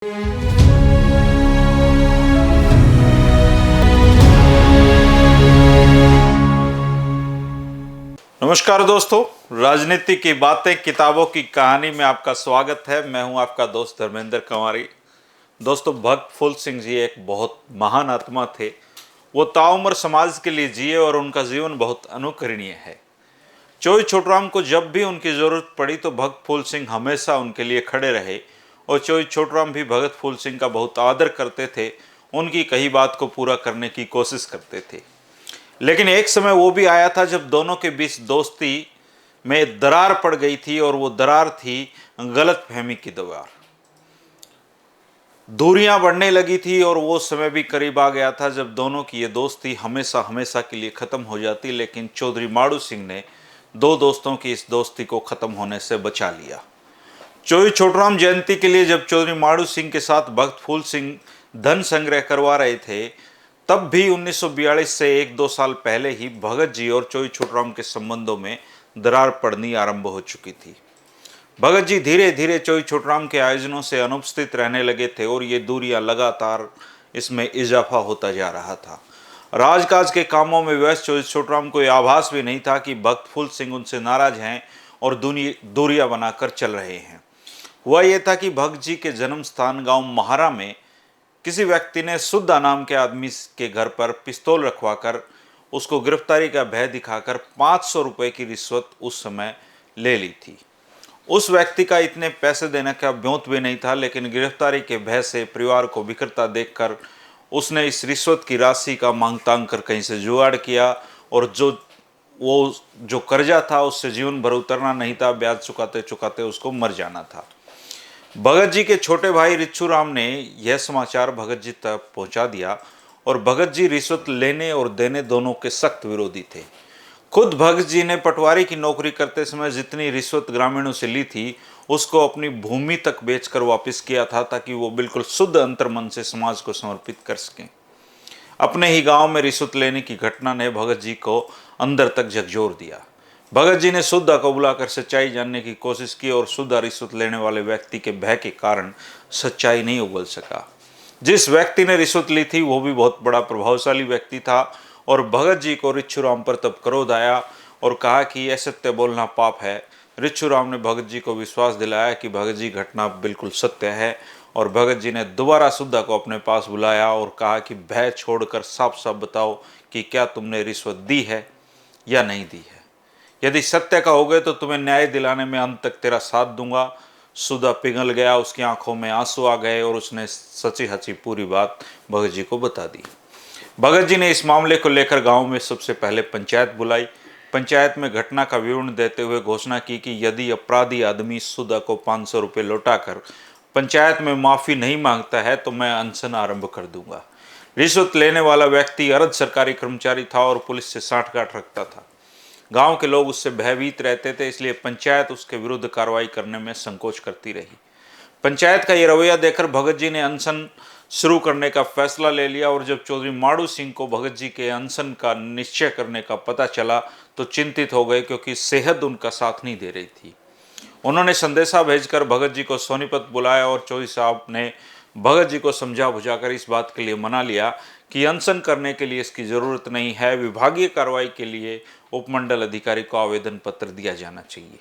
नमस्कार दोस्तों, राजनीति की बातें किताबों की कहानी में आपका स्वागत है। मैं हूं आपका दोस्त धर्मेंद्र कंवारी। दोस्तों, भक्त फूल सिंह जी एक बहुत महान आत्मा थे। वो ताउम्र समाज के लिए जिए और उनका जीवन बहुत अनुकरणीय है। चोई छोटूराम को जब भी उनकी जरूरत पड़ी तो भक्त फूल सिंह हमेशा उनके लिए खड़े रहे और चोई छोटूराम भी भगत फूल सिंह का बहुत आदर करते थे, उनकी कही बात को पूरा करने की कोशिश करते थे। लेकिन एक समय वो भी आया था जब दोनों के बीच दोस्ती में दरार पड़ गई थी और वो दरार थी गलतफहमी की दीवार। दूरियां बढ़ने लगी थी और वो समय भी करीब आ गया था जब दोनों की ये दोस्ती हमेशा हमेशा के लिए खत्म हो जाती। लेकिन चौधरी माड़ू सिंह ने दो दोस्तों की इस दोस्ती को खत्म होने से बचा लिया। चोई छोटूराम जयंती के लिए जब चौधरी माड़ू सिंह के साथ भक्त फूल सिंह धन संग्रह करवा रहे थे, तब भी 1942 से 1-2 साल पहले ही भगत जी और चोई छोटूराम के संबंधों में दरार पड़नी आरंभ हो चुकी थी। भगत जी धीरे धीरे चोई छोटूराम के आयोजनों से अनुपस्थित रहने लगे थे और ये दूरियां लगातार इसमें इजाफा होता जा रहा था। राजकाज के कामों में व्यस्त चोई छोटूराम को यह आभास भी नहीं था कि भक्त फूल सिंह उनसे नाराज हैं और दूरियां बनाकर चल रहे हैं। हुआ यह था कि भगत जी के जन्म स्थान गांव महारा में किसी व्यक्ति ने सुद्धा नाम के आदमी के घर पर पिस्तौल रखवाकर उसको गिरफ्तारी का भय दिखाकर 500 रुपए की रिश्वत उस समय ले ली थी। उस व्यक्ति का इतने पैसे देने का ब्योंत भी नहीं था, लेकिन गिरफ्तारी के भय से परिवार को बिखरता देखकर उसने इस रिश्वत की राशि का मांग तांग कर कहीं से जुगाड़ किया और जो कर्जा था उससे जीवन भर उतरना नहीं था, ब्याज चुकाते चुकाते उसको मर जाना था। भगत जी के छोटे भाई रिच्छू राम ने यह समाचार भगत जी तक पहुंचा दिया और भगत जी रिश्वत लेने और देने दोनों के सख्त विरोधी थे। खुद भगत जी ने पटवारी की नौकरी करते समय जितनी रिश्वत ग्रामीणों से ली थी उसको अपनी भूमि तक बेचकर वापस किया था, ताकि वो बिल्कुल शुद्ध अंतर्मन से समाज को समर्पित कर सकें। अपने ही गांव में रिश्वत लेने की घटना ने भगत जी को अंदर तक झकझोर दिया। भगत जी ने सुद्धा को बुलाकर सच्चाई जानने की कोशिश की और सुद्धा रिश्वत लेने वाले व्यक्ति के भय के कारण सच्चाई नहीं उगल सका। जिस व्यक्ति ने रिश्वत ली थी वो भी बहुत बड़ा प्रभावशाली व्यक्ति था और भगत जी को रिच्छू राम पर तब क्रोध आया और कहा कि यह सत्य बोलना पाप है। रिच्छू राम ने भगत जी को विश्वास दिलाया कि भगत जी घटना बिल्कुल सत्य है और भगत जी ने दोबारा सुद्धा को अपने पास बुलाया और कहा कि भय छोड़कर साफ साफ बताओ कि क्या तुमने रिश्वत दी है या नहीं दी है। यदि सत्य का हो गए तो तुम्हें न्याय दिलाने में अंत तक तेरा साथ दूंगा। सुधा पिघल गया, उसकी आंखों में आंसू आ गए और उसने सची हची पूरी बात भगत जी को बता दी। भगत जी ने इस मामले को लेकर गांव में सबसे पहले पंचायत बुलाई। पंचायत में घटना का विवरण देते हुए घोषणा की कि यदि अपराधी आदमी सुधा को 500 रुपये लौटाकर पंचायत में माफी नहीं मांगता है तो मैं अनशन आरंभ कर दूंगा। रिश्वत लेने वाला व्यक्ति अर्ध सरकारी कर्मचारी था और पुलिस से सांठगांठ रखता था। गांव के लोग उससे भयभीत रहते थे, इसलिए पंचायत उसके विरुद्ध कार्रवाई करने में संकोच करती रही। पंचायत का ये रवैया देखकर भगत जी ने अनशन शुरू करने का फैसला ले लिया और जब चौधरी माड़ू सिंह को भगत जी के अनशन का निश्चय करने का पता चला तो चिंतित हो गए, क्योंकि सेहत उनका साथ नहीं दे रही थी। उन्होंने संदेशा भेजकर भगत जी को सोनीपत बुलाया और चौधरी साहब ने भगत जी को समझा बुझाकर इस बात के लिए मना लिया कि अनशन करने के लिए इसकी जरूरत नहीं है, विभागीय कार्रवाई के लिए उपमंडल अधिकारी को आवेदन पत्र दिया जाना चाहिए।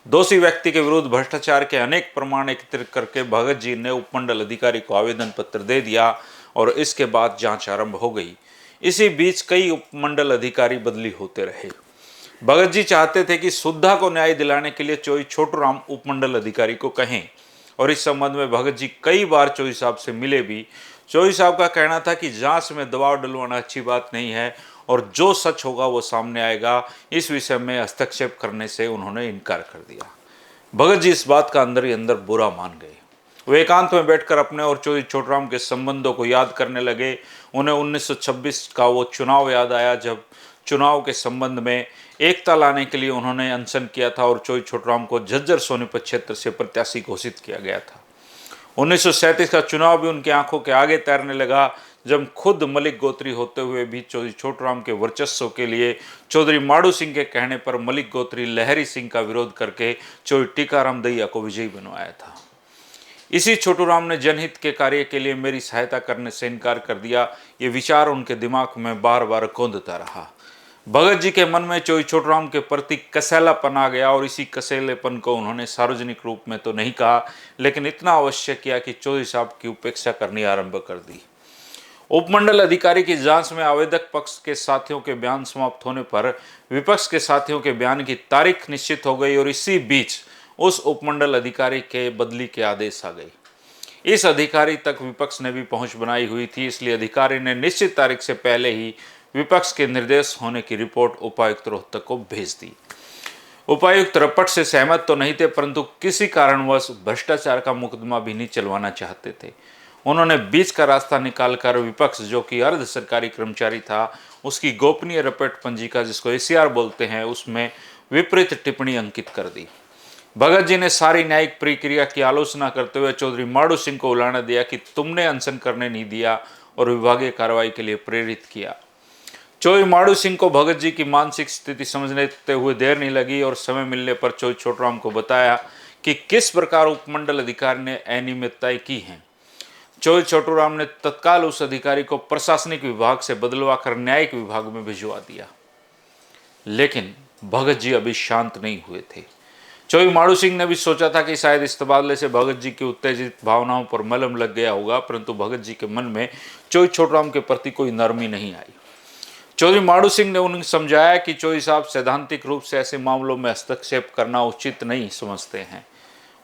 दोषी व्यक्ति के विरुद्ध भ्रष्टाचार के अनेक प्रमाण एकत्रित करके भगत जी ने उपमंडल अधिकारी को आवेदन पत्र दे दिया और इसके बाद जांच आरंभ हो गई। इसी बीच कई उपमंडल अधिकारी बदली होते रहे। भगत जी चाहते थे कि सुद्धा को न्याय दिलाने के लिए चोई छोटूराम उपमंडल अधिकारी को कहें और इस संबंध में भगत जी कई बार चोई साहब से मिले भी। चोई साहब का कहना था कि जांच में दबाव डलवाना अच्छी बात नहीं है और जो सच होगा वो सामने आएगा। इस विषय में हस्तक्षेप करने से उन्होंने इनकार कर दिया। भगत जी इस बात का अंदर ही अंदर बुरा मान गए। वे एकांत में बैठकर अपने और चोई छोटूराम के संबंधों को याद करने लगे। उन्हें 1926 का वो चुनाव याद आया जब चुनाव के संबंध में एकता लाने के लिए उन्होंने अनशन किया था और चोई छोटूराम को झज्जर सोनीपत क्षेत्र से प्रत्याशी घोषित किया गया था। 1937 का चुनाव भी उनकी आंखों के आगे तैरने लगा जब खुद मलिक गोत्री होते हुए भी चौधरी छोटूराम के वर्चस्व के लिए चौधरी माड़ू सिंह के कहने पर मलिक गोत्री लहरी सिंह का विरोध करके चौधरी टीकाराम दहिया को विजयी बनवाया था। इसी छोटूराम ने जनहित के कार्य के लिए मेरी सहायता करने से इनकार कर दिया। ये विचार उनके दिमाग में बार बार कौंधता रहा। भगत जी के मन में चोई छोटूराम के प्रति कसैलापन आ गया और इसी कसेलेपन को उन्होंने सार्वजनिक रूप में तो नहीं कहा, लेकिन इतना अवश्य किया कि चौधरी साहब की उपेक्षा करनी आरंभ कर दी। उपमंडल अधिकारी की जांच में आवेदक पक्ष के साथियों के बयान समाप्त होने पर विपक्ष के साथियों के बयान की तारीख निश्चित हो गई और इसी बीच उस उपमंडल अधिकारी के बदली के आदेश आ गए। इस अधिकारी तक विपक्ष ने भी पहुंच बनाई हुई थी, इसलिए अधिकारी ने निश्चित तारीख से पहले ही विपक्ष के निर्देश होने की रिपोर्ट उपायुक्त रोहतक को भेज दी। उपायुक्त रपट से सहमत तो नहीं थे, परंतु किसी कारणवश भ्रष्टाचार का मुकदमा भी नहीं चलवाना चाहते थे। उन्होंने बीच का रास्ता निकालकर विपक्ष, जो कि अर्ध सरकारी कर्मचारी था, उसकी गोपनीय रपट पंजिका, जिसको एसीआर बोलते हैं, उसमें विपरीत टिप्पणी अंकित कर दी। भगत जी ने सारी न्यायिक प्रक्रिया की आलोचना करते हुए चौधरी माड़ू सिंह को उलाहना दिया कि तुमने अनशन करने नहीं दिया और विभागीय कार्रवाई के लिए प्रेरित किया। चौधरी माड़ू सिंह को भगत जी की मानसिक स्थिति समझने हुए देर नहीं लगी और समय मिलने पर चौधरी छोटूराम को बताया कि किस प्रकार उपमंडल अधिकारी ने अनियमितताएं की हैं। चौधरी छोटूराम ने तत्काल उस अधिकारी को प्रशासनिक विभाग से बदलवाकर न्यायिक विभाग में भिजवा दिया, लेकिन भगत जी अभी शांत नहीं हुए थे। चौधरी माड़ू सिंह ने भी सोचा था कि शायद इस तबादले से भगत जी की उत्तेजित भावनाओं पर मलम लग गया होगा, परंतु भगत जी के मन में चौधरी छोटूराम के प्रति कोई नरमी नहीं आई। चौधरी माड़ू सिंह ने उन्हें समझाया कि चौधरी साहब सैद्धांतिक रूप से ऐसे मामलों में हस्तक्षेप करना उचित नहीं समझते हैं।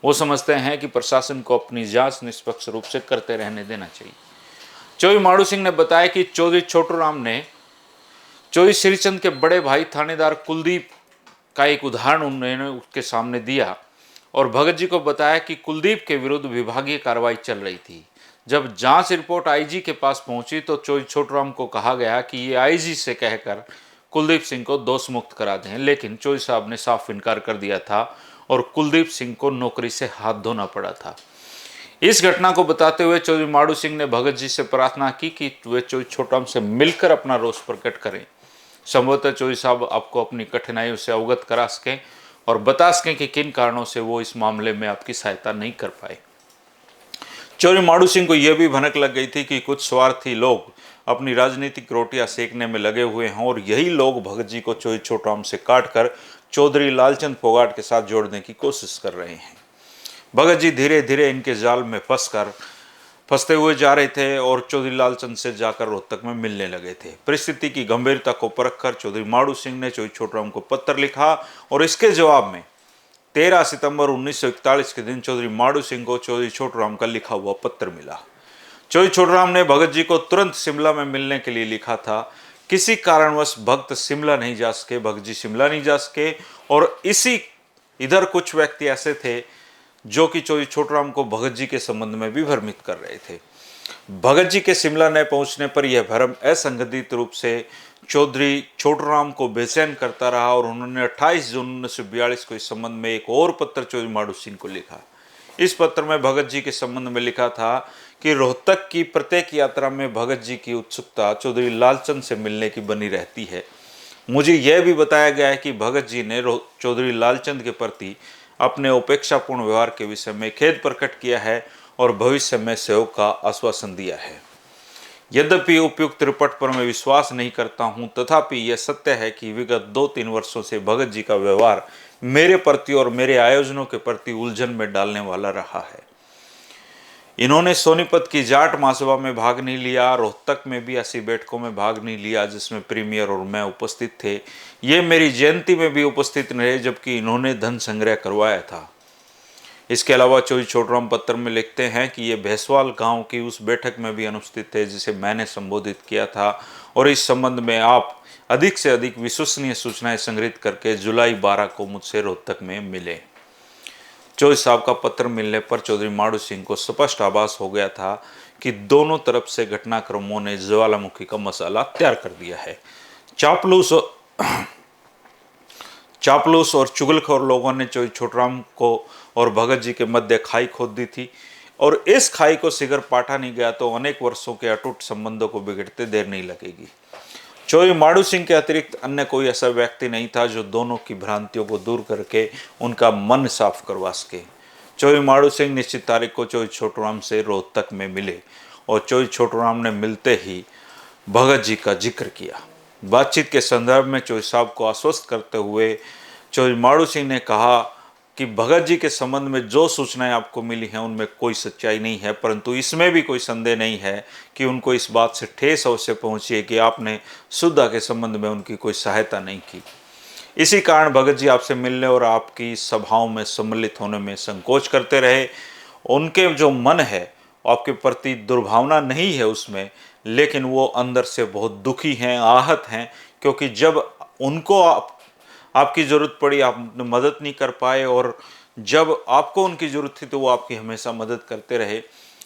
वो समझते हैं कि प्रशासन को अपनी जांच निष्पक्ष रूप से करते रहने देना चाहिए। चौधरी माड़ू सिंह ने बताया कि चौधरी छोटूराम ने चौधरी श्रीचंद के बड़े भाई थानेदार कुलदीप का एक उदाहरण उन्होंने उसके सामने दिया और भगत जी को बताया कि कुलदीप के विरुद्ध विभागीय कार्रवाई चल रही थी। जब जांच रिपोर्ट आईजी के पास पहुंची तो चौधरी छोटूराम को कहा गया कि ये आईजी से कहकर कुलदीप सिंह को दोष मुक्त करा दें, लेकिन चौधरी साहब ने साफ इनकार कर दिया था और कुलदीप सिंह को नौकरी से हाथ धोना पड़ा था। इस घटना को बताते हुए चौधरी माड़ू सिंह ने भगत जी से प्रार्थना की कि वे चौधरी छोटूराम से मिलकर अपना रोष प्रकट करें। संभवतः चौधरी साहब आपको अपनी कठिनाइयों से अवगत करा सकें और बता सकें कि किन कारणों से वो इस मामले में आपकी सहायता नहीं कर पाए। चौधरी माड़ू सिंह को यह भी भनक लग गई थी कि कुछ स्वार्थी लोग अपनी राजनीतिक रोटियां सेकने में लगे हुए हैं और यही लोग भगत जी को चौधरी छोटूराम से काटकर चौधरी लालचंद फोगाट के साथ जोड़ने की कोशिश कर रहे हैं। भगत जी धीरे धीरे इनके जाल में फंसते हुए जा रहे थे और चौधरी लालचंद से जाकर रोहतक में मिलने लगे थे। परिस्थिति की गंभीरता को परखकर चौधरी माड़ू सिंह ने चौधरी छोटूराम को पत्र लिखा और इसके जवाब में 13 सितंबर 1941 के दिन चौधरी माड़ू सिंह को चौधरी छोटूराम का लिखा हुआ पत्र मिला। चौधरी छोटूराम ने भगत जी को तुरंत शिमला में मिलने के लिए लिखा था। किसी कारणवश भक्त शिमला नहीं जा सके, भगत जी शिमला नहीं जा सके और इधर कुछ व्यक्ति ऐसे थे जो कि चौधरी छोटूराम को भगत जी के संबंध में भी भ्रमित कर रहे थे। भगत जी के शिमला न पहुंचने पर यह भ्रम असंगठित रूप से चौधरी छोटूराम को बेचैन करता रहा और उन्होंने 28 जून 1942 को इस संबंध में एक और पत्र चौधरी माड़ू सिंह को लिखा। इस पत्र में भगत जी के संबंध में लिखा था कि रोहतक की प्रत्येक यात्रा में भगत जी की उत्सुकता चौधरी लालचंद से मिलने की बनी रहती है। मुझे यह भी बताया गया है कि भगत जी ने चौधरी लालचंद के प्रति अपने उपेक्षापूर्ण व्यवहार के विषय में खेद प्रकट किया है और भविष्य में सहयोग का आश्वासन दिया है। यद्यपि उपयुक्त रिपोर्ट पर मैं विश्वास नहीं करता हूं, तथापि यह सत्य है कि विगत 2-3 वर्षों से भगत जी का व्यवहार मेरे प्रति और मेरे आयोजनों के प्रति उलझन में डालने वाला रहा है। इन्होंने सोनीपत की जाट महासभा में भाग नहीं लिया, रोहतक में भी ऐसी बैठकों में भाग नहीं लिया जिसमें प्रीमियर और मैं उपस्थित थे। ये मेरी जयंती में भी उपस्थित नहीं रहे, जबकि इन्होंने धन संग्रह करवाया था। इसके अलावा चौधरी छोटूराम पत्र में लिखते हैं कि ये भैंसवाल गांव की उस बैठक में भी अनुपस्थित थे जिसे मैंने संबोधित किया था और इस संबंध में आप अधिक से अधिक विश्वसनीय सूचनाएं संग्रहित करके जुलाई 12 को मुझसे रोहतक में मिले। चौधरी साहब का पत्र मिलने पर चौधरी माड़ू सिंह को स्पष्ट आभास हो गया था कि दोनों तरफ से घटनाक्रमों ने ज्वालामुखी का मसाला तैयार कर दिया है। चापलूस और चुगलखोर लोगों ने चौधरी छोटूराम को और भगत जी के मध्य खाई खोद दी थी और इस खाई को शिगर पाटा नहीं गया तो अनेक वर्षों के अटूट संबंधों को बिगड़ते देर नहीं लगेगी। चौधरी माड़ू सिंह के अतिरिक्त अन्य कोई ऐसा व्यक्ति नहीं था जो दोनों की भ्रांतियों को दूर करके उनका मन साफ करवा सके। चौधरी माड़ू सिंह निश्चित तारीख को चौधरी छोटूराम से रोहतक में मिले और चौधरी छोटूराम ने मिलते ही भगत जी का जिक्र किया। बातचीत के संदर्भ में चौधरी साहब को आश्वस्त करते हुए चौधरी माड़ू सिंह ने कहा कि भगत जी के संबंध में जो सूचनाएं आपको मिली हैं उनमें कोई सच्चाई नहीं है, परंतु इसमें भी कोई संदेह नहीं है कि उनको इस बात से ठेस अवश्य पहुंची है कि आपने सुधा के संबंध में उनकी कोई सहायता नहीं की। इसी कारण भगत जी आपसे मिलने और आपकी सभाओं में सम्मिलित होने में संकोच करते रहे। उनके जो मन है आपके प्रति दुर्भावना नहीं है उसमें, लेकिन वो अंदर से बहुत दुखी हैं, आहत हैं, क्योंकि जब उनको आपकी ज़रूरत पड़ी आपने मदद नहीं कर पाए और जब आपको उनकी ज़रूरत थी तो वो आपकी हमेशा मदद करते रहे।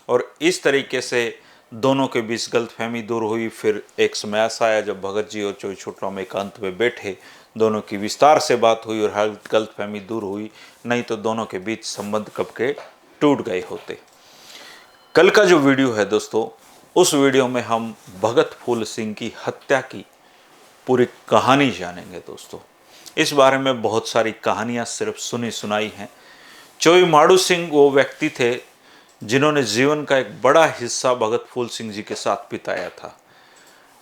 और इस तरीके से दोनों के बीच गलतफहमी दूर हुई। फिर एक समय ऐसा आया जब भगत जी और चौधरी छोटूराम एकांत में बैठे, दोनों की विस्तार से बात हुई और हर गलतफहमी दूर हुई, नहीं तो दोनों के बीच संबंध कब के टूट गए होते। कल का जो वीडियो है दोस्तों, उस वीडियो में हम भगत फूल सिंह की हत्या की पूरी कहानी जानेंगे। दोस्तों इस बारे में बहुत सारी कहानियां सिर्फ सुनी सुनाई हैं। चौधरी माड़ू सिंह वो व्यक्ति थे जिन्होंने जीवन का एक बड़ा हिस्सा भगत फूल सिंह जी के साथ बिताया था।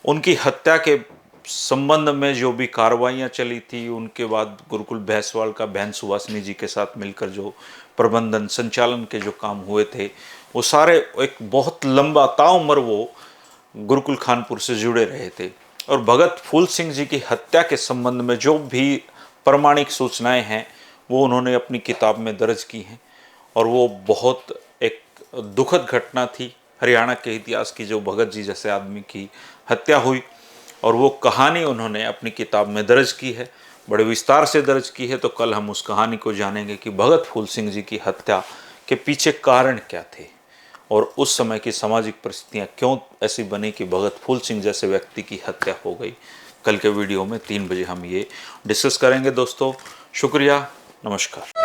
उनकी हत्या के संबंध में जो भी कार्रवाइयाँ चली थी, उनके बाद गुरुकुल भैंसवाल का बहन सुभाषिनी जी के साथ मिलकर जो प्रबंधन संचालन के जो काम हुए थे, वो सारे एक बहुत लंबा ताउम्र वो गुरुकुल खानपुर से जुड़े रहे थे। और भगत फूल सिंह जी की हत्या के संबंध में जो भी प्रमाणिक सूचनाएं हैं वो उन्होंने अपनी किताब में दर्ज की हैं। और वो बहुत एक दुखद घटना थी हरियाणा के इतिहास की, जो भगत जी जैसे आदमी की हत्या हुई, और वो कहानी उन्होंने अपनी किताब में दर्ज की है, बड़े विस्तार से दर्ज की है। तो कल हम उस कहानी को जानेंगे कि भगत फूल सिंह जी की हत्या के पीछे कारण क्या थे और उस समय की सामाजिक परिस्थितियाँ क्यों ऐसी बनी कि भगत फूल सिंह जैसे व्यक्ति की हत्या हो गई। कल के वीडियो में 3 बजे हम ये डिस्कस करेंगे दोस्तों। शुक्रिया, नमस्कार।